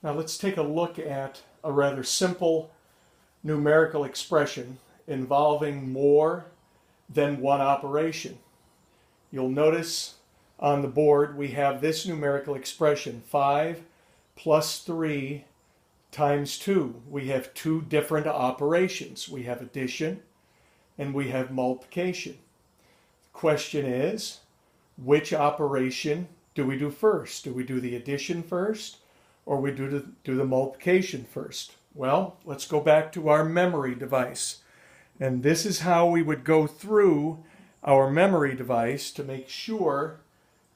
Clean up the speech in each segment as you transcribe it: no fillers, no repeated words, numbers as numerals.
Now let's take a look at a rather simple numerical expression involving more than one operation. You'll notice on the board we have this numerical expression, 5 plus 3 times 2. We have two different operations. We have addition and we have multiplication. The question is, which operation do we do first? Do we do the addition first, or we do the multiplication first? Well, let's go back to our memory device. And this is how we would go through our memory device to make sure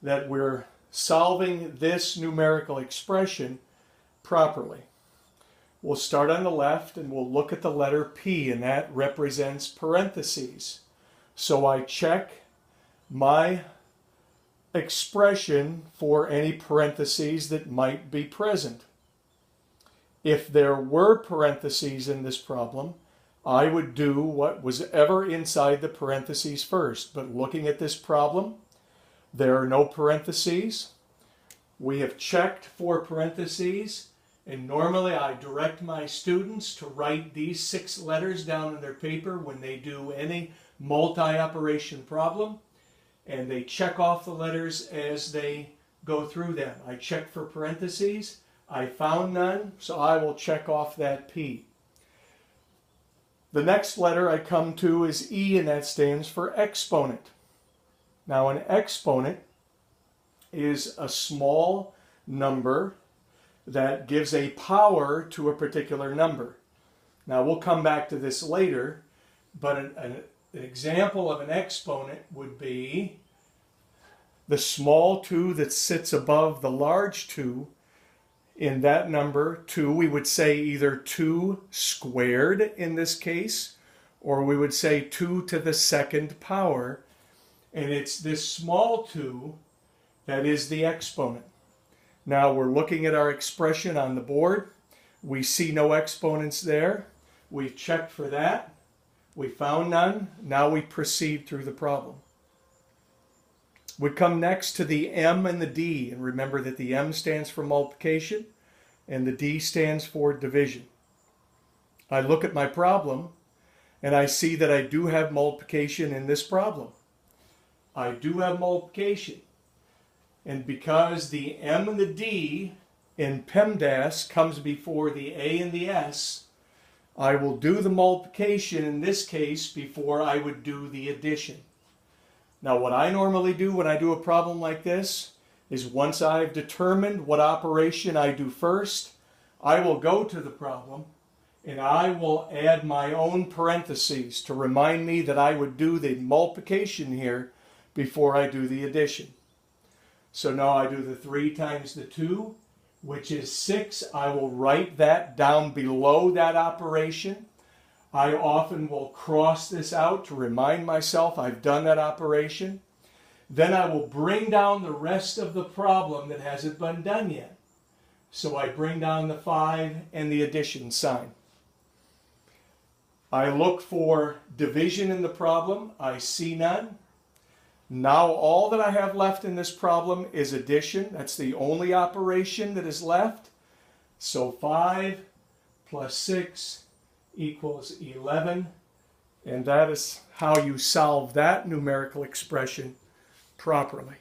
that we're solving this numerical expression properly. We'll start on the left and we'll look at the letter P, and that represents parentheses. So I check my expression for any parentheses that might be present. If there were parentheses in this problem, I would do what was ever inside the parentheses first. But looking at this problem, there are no parentheses. We have checked for parentheses, and normally I direct my students to write these 6 letters down on their paper when they do any multi-operation problem, and they check off the letters as they go through them. I check for parentheses. I found none, so I will check off that P. The next letter I come to is E, and that stands for exponent. Now an exponent is a small number that gives a power to a particular number. Now we'll come back to this later, but an example of an exponent would be the small 2 that sits above the large 2. In that number 2, we would say either 2 squared in this case, or we would say 2 to the second power. And it's this small 2 that is the exponent. Now we're looking at our expression on the board. We see no exponents there. We've checked for that. We found none. Now we proceed through the problem. We come next to the M and the D, and remember that the M stands for multiplication and the D stands for division. I look at my problem and I see that I do have multiplication in this problem. I do have multiplication, and because the M and the D in PEMDAS comes before the A and the S, I will do the multiplication in this case before I would do the addition. Now what I normally do when I do a problem like this is once I've determined what operation I do first, I will go to the problem and I will add my own parentheses to remind me that I would do the multiplication here before I do the addition. So now I do the 3 times the 2, which is 6. I will write that down below that operation. I often will cross this out to remind myself I've done that operation. Then I will bring down the rest of the problem that hasn't been done yet. So I bring down the 5 and the addition sign. I look for division in the problem. I see none. Now all that I have left in this problem is addition. That's the only operation that is left. So 5 plus 6 equals 11, and that is how you solve that numerical expression properly.